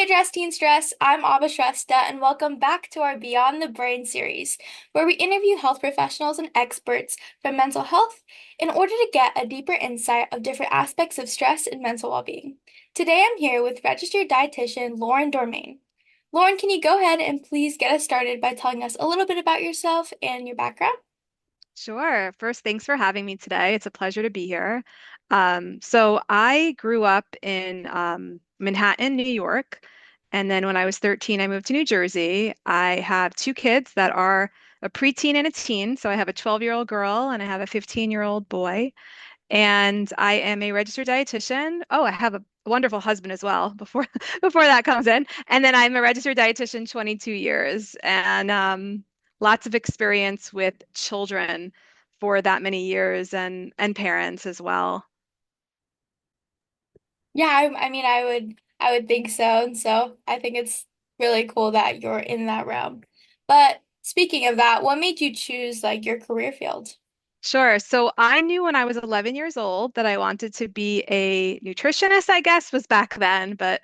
Address Teen Stress. I'm Abba Shrestha, and welcome back to our Beyond the Brain series, where we interview health professionals and experts from mental health in order to get a deeper insight of different aspects of stress and mental well-being. Today, I'm here with registered dietitian Lauren Dorman. Lauren, can you go ahead and please get us started by telling us a little bit about yourself and your background? Sure. First, thanks for having me today. It's a pleasure to be here. So I grew up in Manhattan, New York, and then when I was 13, I moved to New Jersey. I have two kids that are a preteen and a teen. So I have a 12-year-old girl and I have a 15-year-old boy. And I am a registered dietitian. Oh, I have a wonderful husband as well before before that comes in. And then I'm a registered dietitian 22 years and lots of experience with children for that many years and parents as well. Yeah, I mean, I would think so, and so I think it's really cool that you're in that realm. But speaking of that, what made you choose like your career field? Sure. So I knew when I was 11 years old that I wanted to be a nutritionist, I guess, was back then, but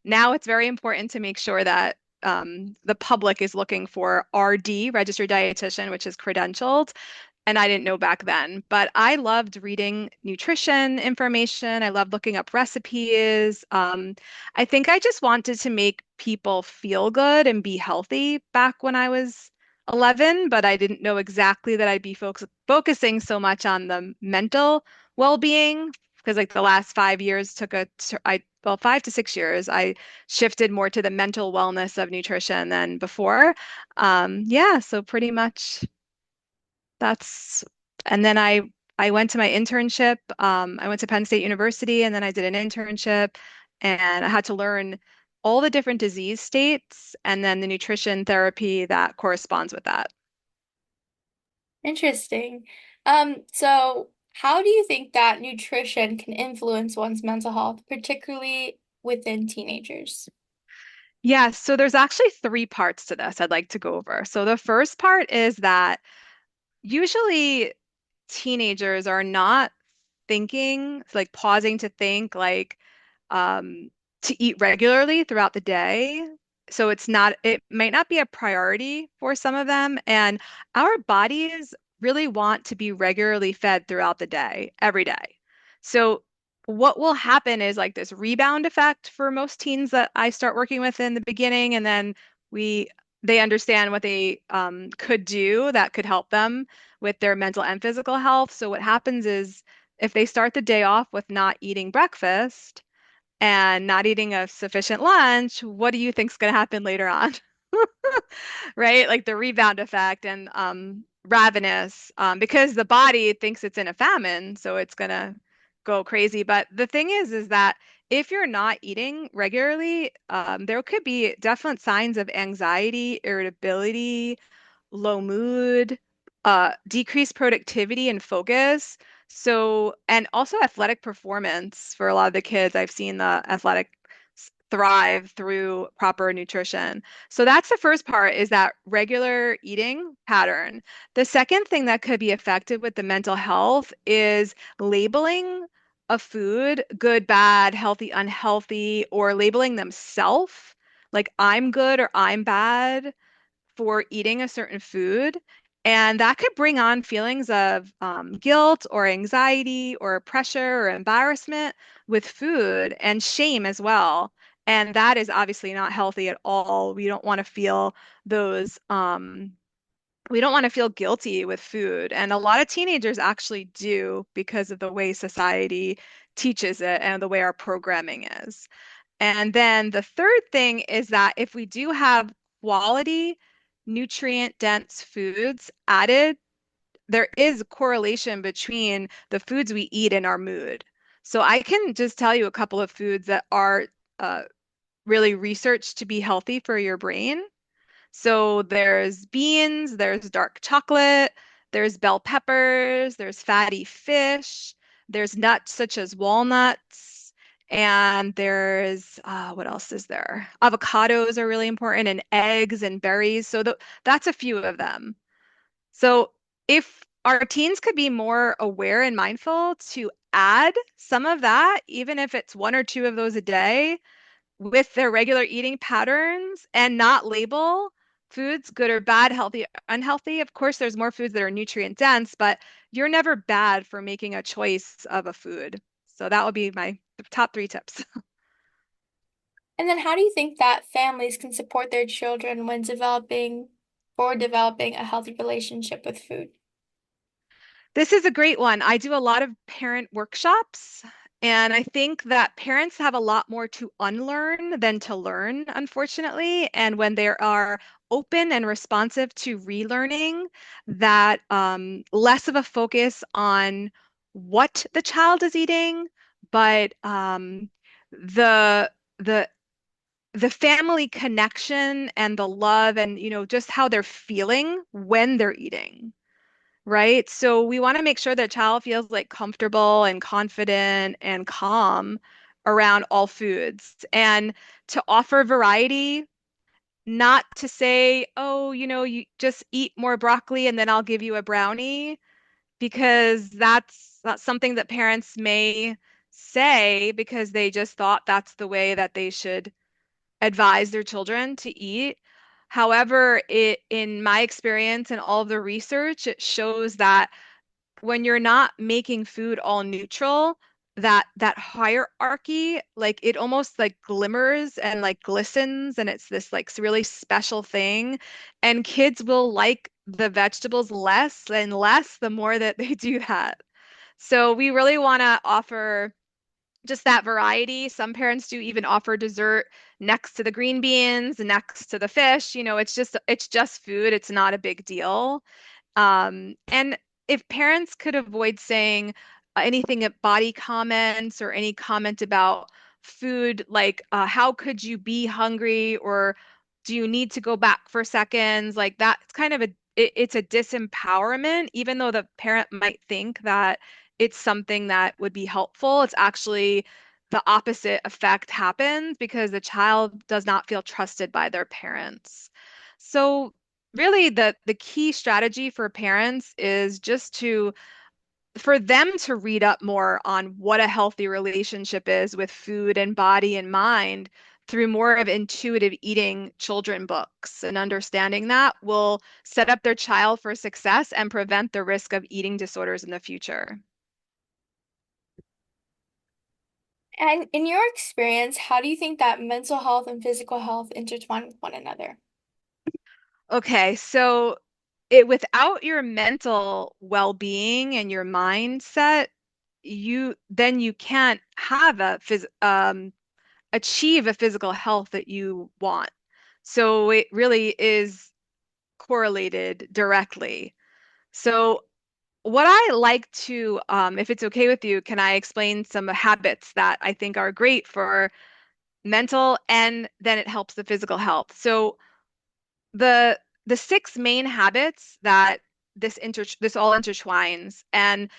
now it's very important to make sure that the public is looking for RD, registered dietitian, which is credentialed. And I didn't know back then, but I loved reading nutrition information. I loved looking up recipes. I think I just wanted to make people feel good and be healthy back when I was 11, but I didn't know exactly that I'd be focusing so much on the mental well-being because like the last 5 years took well, 5 to 6 years, I shifted more to the mental wellness of nutrition than before. Yeah, so pretty much that's and then I went to my internship. I went to Penn State University and then I did an internship and I had to learn all the different disease states and then the nutrition therapy that corresponds with that. Interesting. So how do you think that nutrition can influence one's mental health, particularly within teenagers? Yeah, so there's actually three parts to this I'd like to go over. So the first part is that usually teenagers are not thinking, like pausing to think, like um, to eat regularly throughout the day. So it might not be a priority for some of them. And our bodies really want to be regularly fed throughout the day, every day. So what will happen is like this rebound effect for most teens that I start working with in the beginning, and then we they understand what they could do that could help them with their mental and physical health. So what happens is if they start the day off with not eating breakfast and not eating a sufficient lunch, what do you think's going to happen later on? Right? Like the rebound effect and ravenous, because the body thinks it's in a famine, so it's going to go crazy. But the thing is that if you're not eating regularly, there could be definite signs of anxiety, irritability, low mood, decreased productivity and focus. So, and also athletic performance for a lot of the kids. I've seen the athletic thrive through proper nutrition. So that's the first part is that regular eating pattern. The second thing that could be affected with the mental health is labeling a food good, bad, healthy, unhealthy, or labeling themselves like I'm good or I'm bad for eating a certain food. And that could bring on feelings of guilt or anxiety or pressure or embarrassment with food and shame as well. And that is obviously not healthy at all. We don't want to feel those, we don't want to feel guilty with food. And a lot of teenagers actually do because of the way society teaches it and the way our programming is. And then the third thing is that if we do have quality, nutrient-dense foods added, there is a correlation between the foods we eat and our mood. So I can just tell you a couple of foods that are uh, really researched to be healthy for your brain. So there's beans, there's dark chocolate, there's bell peppers, there's fatty fish, there's nuts such as walnuts, and there's what else is there? Avocados are really important, and eggs and berries. So that's a few of them. So if our teens could be more aware and mindful to add some of that, even if it's one or two of those a day, with their regular eating patterns and not label foods good or bad, healthy, unhealthy. Of course, there's more foods that are nutrient dense, but you're never bad for making a choice of a food. So that would be my top three tips. And then how do you think that families can support their children when developing a healthy relationship with food? This is a great one. I do a lot of parent workshops, and I think that parents have a lot more to unlearn than to learn, unfortunately. And when they are open and responsive to relearning, that less of a focus on what the child is eating, but the the the family connection and the love and just how they're feeling when they're eating, right? So we want to make sure that child feels like comfortable and confident and calm around all foods and to offer variety, not to say, oh, you just eat more broccoli and then I'll give you a brownie, because that's something that parents may say because they just thought that's the way that they should advise their children to eat. However, in my experience and all of the research, it shows that when you're not making food all neutral, that hierarchy, like it almost like glimmers and like glistens, and it's this like really special thing. And kids will like the vegetables less and less the more that they do that. So we really want to offer just that variety. Some parents do even offer dessert next to the green beans, next to the fish. It's just food. It's not a big deal. And if parents could avoid saying anything at body comments or any comment about food, like how could you be hungry or do you need to go back for seconds? Like that, it's kind of it's a disempowerment, even though the parent might think that it's something that would be helpful. It's actually the opposite effect happens because the child does not feel trusted by their parents. So really the key strategy for parents is just to for them to read up more on what a healthy relationship is with food and body and mind through more of intuitive eating children books, and understanding that will set up their child for success and prevent the risk of eating disorders in the future. And in your experience, how do you think that mental health and physical health intertwine with one another? Okay, so without your mental well-being and your mindset, you can't have achieve a physical health that you want. So it really is correlated directly. So what I like to, if it's okay with you, can I explain some habits that I think are great for mental and then it helps the physical health. So the the six main habits that this all intertwines, and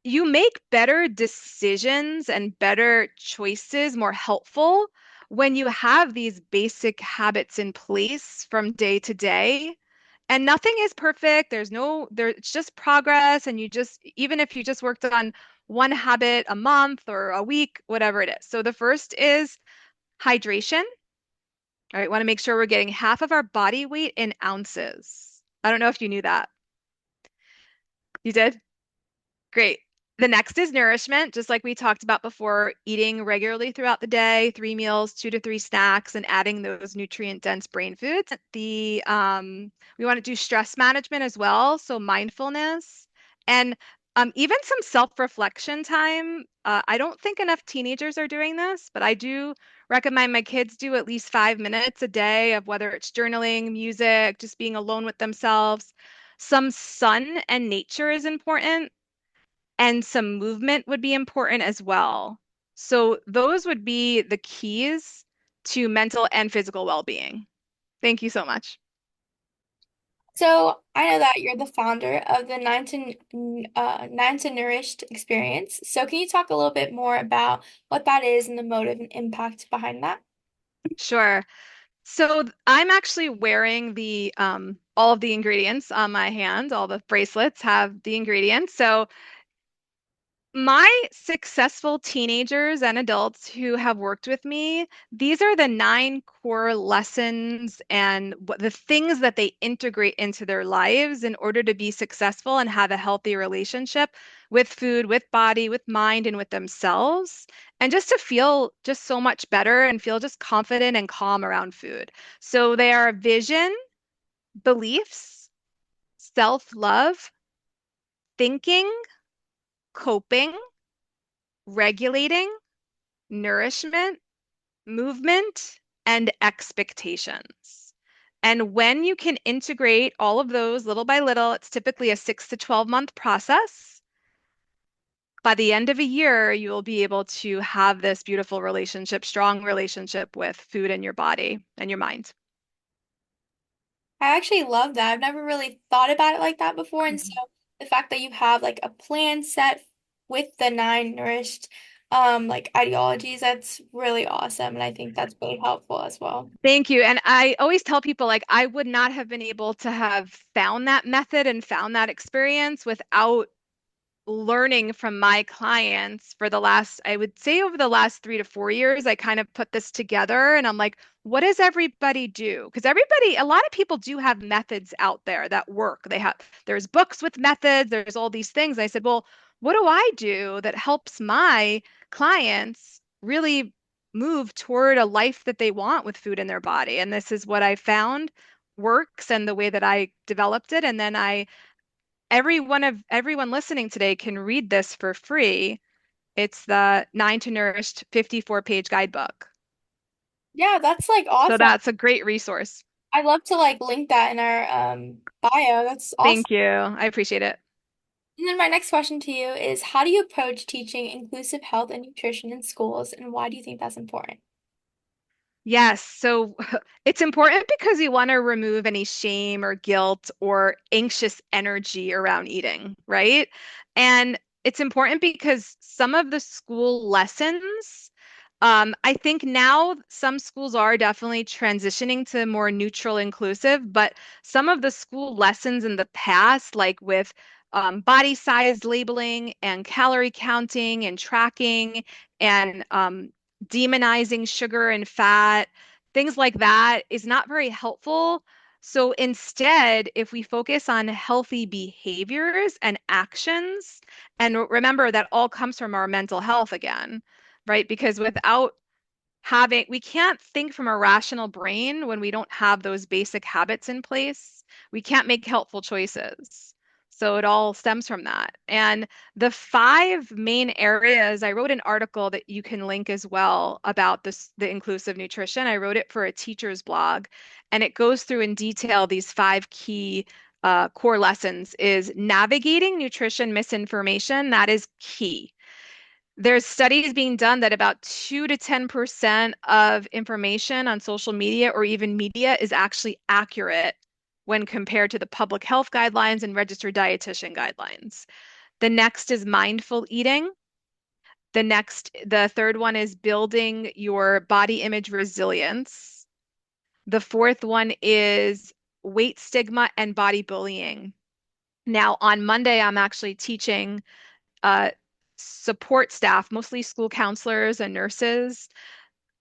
you make better decisions and better choices more helpful when you have these basic habits in place from day to day. And nothing is perfect. It's just progress. And even if you just worked on one habit a month or a week, whatever it is. So the first is hydration. All right, want to make sure we're getting half of our body weight in ounces. I don't know if you knew that. You did? Great. The next is nourishment, just like we talked about before, eating regularly throughout the day, 3 meals, 2 to 3 snacks, and adding those nutrient-dense brain foods. We want to do stress management as well, so mindfulness and even some self-reflection time. I don't think enough teenagers are doing this, but I do recommend my kids do at least 5 minutes a day of whether it's journaling, music, just being alone with themselves. Some sun and nature is important and some movement would be important as well. So those would be the keys to mental and physical well-being. Thank you so much. So I know that you're the founder of the Nine to Nourished Experience. So can you talk a little bit more about what that is and the motive and impact behind that? Sure. So I'm actually wearing the all of the ingredients on my hand. All the bracelets have the ingredients. So My successful teenagers and adults who have worked with me, these are the 9 core lessons and the things that they integrate into their lives in order to be successful and have a healthy relationship with food, with body, with mind, and with themselves. And just to feel just so much better and feel just confident and calm around food. So they are vision, beliefs, self-love, thinking, coping, regulating, nourishment, movement, and expectations. And when you can integrate all of those little by little, it's typically a 6 to 12 month process. By the end of a year, you will be able to have this beautiful relationship, strong relationship with food and your body and your mind. I actually love that. I've never really thought about it like that before. And so Mhm. the fact that you have like a plan set with the nine nourished like ideologies, that's really awesome. And I think that's really helpful as well. Thank you. And I always tell people like I would not have been able to have found that method and found that experience without learning from my clients for the last, I would say over the last 3 to 4 years, I kind of put this together and I'm like, what does everybody do? Because everybody, a lot of people do have methods out there that work. There's books with methods, there's all these things. I said, well, what do I do that helps my clients really move toward a life that they want with food in their body? And this is what I found works and the way that I developed it. And then everyone listening today can read this for free. It's the Nine to Nourished 54-page guidebook. Yeah, that's like So awesome. that's a great resource. I'd love to like link that in our bio. That's awesome. Thank you. I appreciate it. And then my next question to you is how do you approach teaching inclusive health and nutrition in schools and why do you think that's important? Yes. So it's important because you want to remove any shame or guilt or anxious energy around eating, right? And it's important because some of the school lessons, I think now some schools are definitely transitioning to more neutral inclusive, but some of the school lessons in the past, like with body size labeling and calorie counting and tracking and demonizing sugar and fat, things like that is not very helpful. So instead, if we focus on healthy behaviors and actions, and remember that all comes from our mental health again, right? Because we can't think from a rational brain when we don't have those basic habits in place. We can't make helpful choices. So it all stems from that. And the 5 main areas, I wrote an article that you can link as well about the inclusive nutrition. I wrote it for a teacher's blog, and it goes through in detail these 5 key core lessons is navigating nutrition misinformation. That is key. There's studies being done that about 2 to 10% of information on social media or even media is actually accurate when compared to the public health guidelines and registered dietitian guidelines. The next is mindful eating. The third one is building your body image resilience. The fourth one is weight stigma and body bullying. Now, on Monday, I'm actually teaching uh, support staff, mostly school counselors and nurses,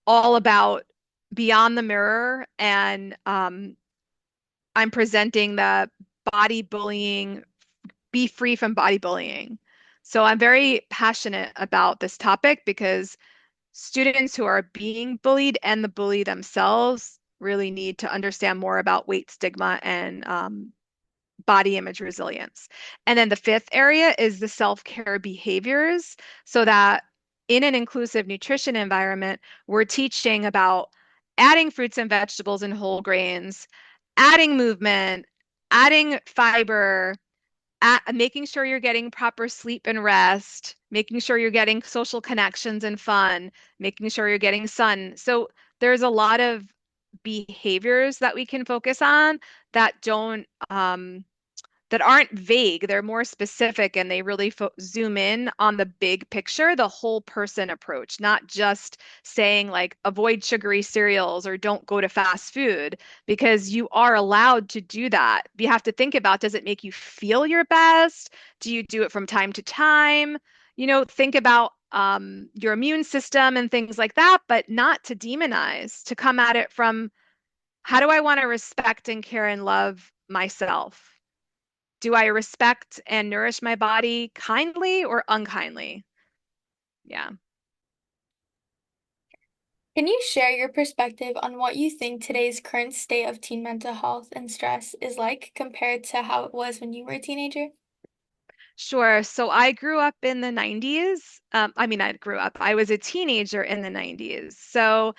all about beyond the mirror. And I'm presenting the body bullying, be free from body bullying. So I'm very passionate about this topic because students who are being bullied and the bully themselves really need to understand more about weight stigma and body image resilience. And then the fifth area is the self-care behaviors so that in an inclusive nutrition environment, we're teaching about adding fruits and vegetables and whole grains, adding movement, adding fiber, making sure you're getting proper sleep and rest, making sure you're getting social connections and fun, making sure you're getting sun. So there's a lot of behaviors that we can focus on that don't that aren't vague. They're more specific and they really zoom in on the big picture, the whole person approach, not just saying like avoid sugary cereals or don't go to fast food, because you are allowed to do that. You have to think about, does it make you feel your best? Do you do it from time to time? think about your immune system and things like that, but not to demonize, to come at it from how do I want to respect and care and love myself? Do I respect and nourish my body kindly or unkindly? Yeah. Can you share your perspective on what you think today's current state of teen mental health and stress is like compared to how it was when you were a teenager? Sure. So I grew up in the 90s. I grew up, I was a teenager in the 90s. So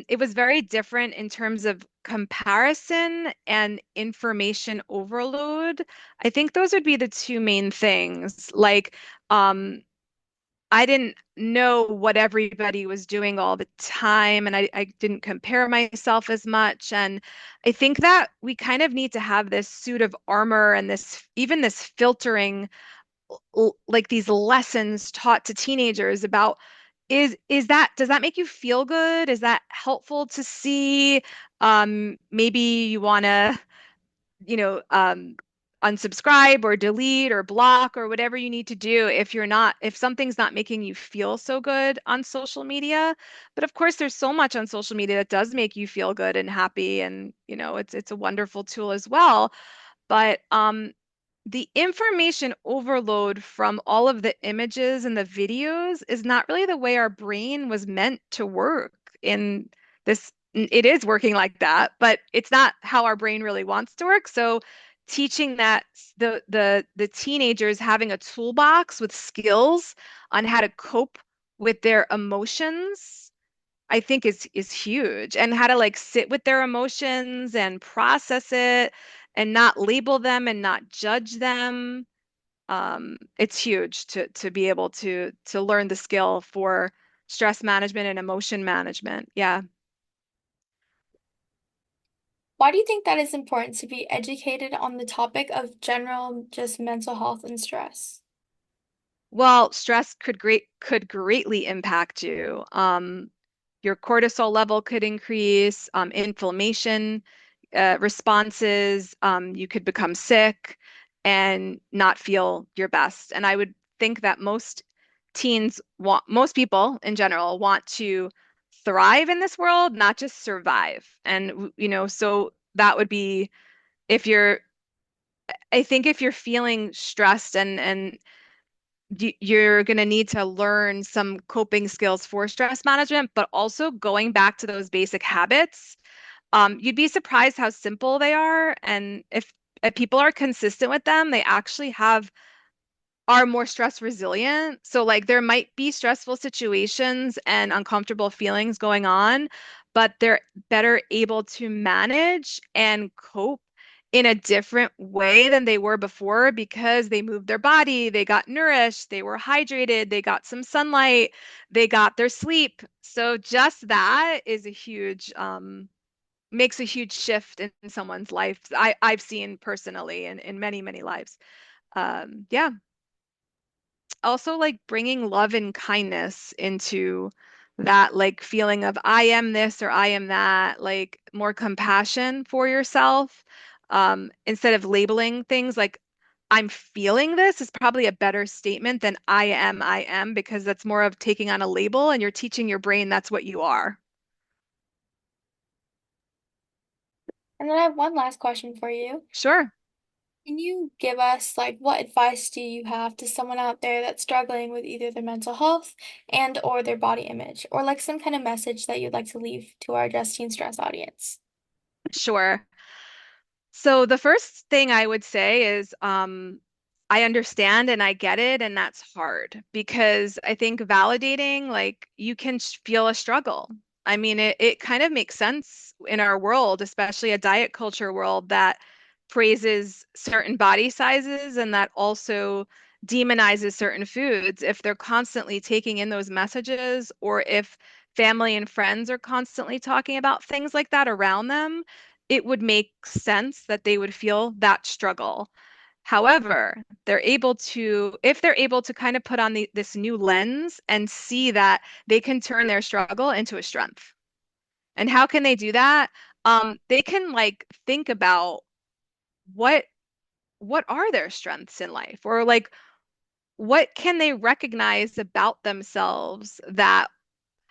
it was very different in terms of comparison and information overload. I think those would be the two main things. Like, um, I didn't know what everybody was doing all the time, and I didn't compare myself as much. And I think that we kind of need to have this suit of armor and this filtering like these lessons taught to teenagers about is that does that make you feel good? Is that helpful to see? Maybe you want to, you know, unsubscribe or delete or block or whatever you need to do if something's not making you feel so good on social media. But of course, there's so much on social media that does make you feel good and happy, and it's a wonderful tool as well. But the information overload from all of the images and the videos is not really the way our brain was meant to work in this. It is working like that, but it's not how our brain really wants to work. So teaching that the teenagers having a toolbox with skills on how to cope with their emotions, I think is huge, and how to like sit with their emotions and process it and not label them and not judge them. It's huge to be able to learn the skill for stress management and emotion management. Yeah. Why do you think that is important to be educated on the topic of general just mental health and stress? Well, stress could greatly impact you. Your cortisol level could increase, inflammation responses. You could become sick and not feel your best. And I would think that most people in general want to thrive in this world, not just survive. And, so that would be if you're, I think if you're feeling stressed and you're going to need to learn some coping skills for stress management, but also going back to those basic habits. You'd be surprised how simple they are. And if people are consistent with them, they actually are more stress resilient. So like there might be stressful situations and uncomfortable feelings going on, but they're better able to manage and cope in a different way than they were before because they moved their body, they got nourished, they were hydrated, they got some sunlight, they got their sleep. So just that is a huge makes a huge shift in someone's life. I've seen personally in many, many lives. Yeah, also like bringing love and kindness into that like feeling of I am this or I am that, like more compassion for yourself, instead of labeling things like I'm feeling this is probably a better statement than I am, because that's more of taking on a label and you're teaching your brain that's what you are. And then I have one last question for you. Sure. Can you give us like what advice do you have to someone out there that's struggling with either their mental health and or their body image, or like some kind of message that you'd like to leave to our Just Teen Stress audience? Sure. So the first thing I would say is I understand and I get it, and that's hard because I think validating, like you can feel a struggle. I mean, it kind of makes sense in our world, especially a diet culture world that praises certain body sizes and that also demonizes certain foods. If they're constantly taking in those messages, or if family and friends are constantly talking about things like that around them, it would make sense that they would feel that struggle. However, if they're able to kind of put on this new lens and see that they can turn their struggle into a strength. And how can they do that? They can like think about what what are their strengths in life, or like what can they recognize about themselves that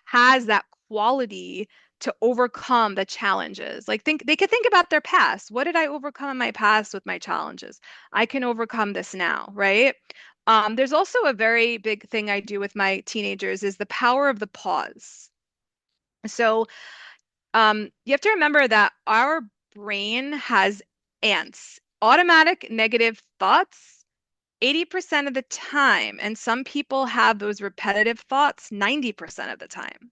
has that quality to overcome the challenges. Like they could think about their past. What did I overcome in my past with my challenges? I can overcome this now, right? There's also a very big thing I do with my teenagers is the power of the pause. So you have to remember that our brain has ants, automatic negative thoughts 80% of the time. And some people have those repetitive thoughts 90% of the time.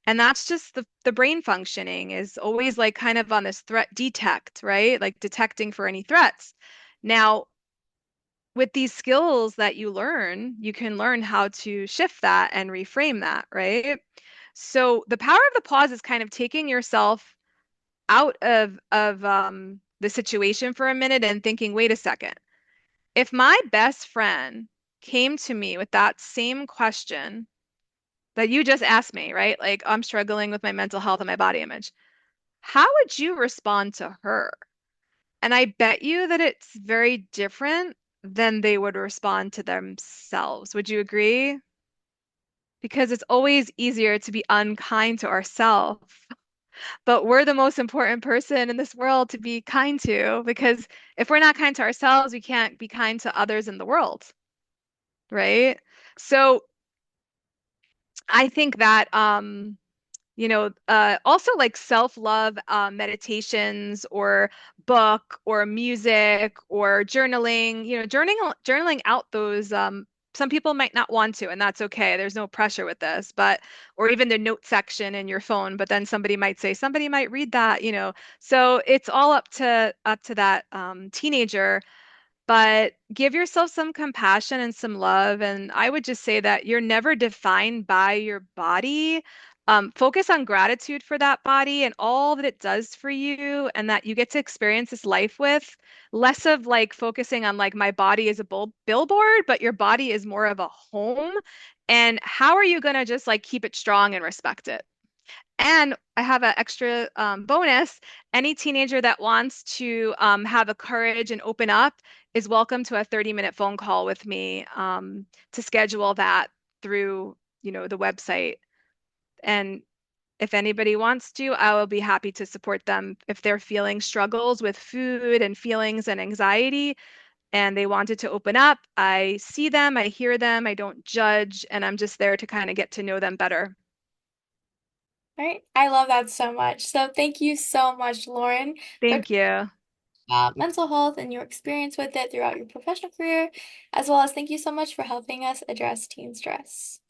And that's just the brain functioning is always like kind of on this threat detect, right? Like detecting for any threats. Now, with these skills that you learn, you can learn how to shift that and reframe that, right? So the power of the pause is kind of taking yourself out of the situation for a minute and thinking, wait a second. If my best friend came to me with that same question that you just asked me, right? Like, I'm struggling with my mental health and my body image. How would you respond to her? And I bet you that it's very different than they would respond to themselves. Would you agree? Because it's always easier to be unkind to ourselves, but we're the most important person in this world to be kind to because if we're not kind to ourselves, we can't be kind to others in the world, right? So I think that also like self-love meditations or book or music or journaling, journaling out those some people might not want to, and that's okay. There's no pressure with this, but or even the note section in your phone, but then somebody might say somebody might read that. So it's all up to that teenager, but give yourself some compassion and some love. And I would just say that you're never defined by your body. Focus on gratitude for that body and all that it does for you, and that you get to experience this life with. Less of like focusing on like my body is a billboard, but your body is more of a home. And how are you going to just like keep it strong and respect it? And I have an extra bonus. Any teenager that wants to have a courage and open up is welcome to a 30-minute phone call with me to schedule that through, the website. And if anybody wants to, I will be happy to support them if they're feeling struggles with food and feelings and anxiety and they wanted to open up. I see them, I hear them, I don't judge, and I'm just there to kind of get to know them better. Right? I love that so much. So thank you so much, Lauren, for Thank you. mental health and your experience with it throughout your professional career, as well as thank you so much for helping us address teen stress.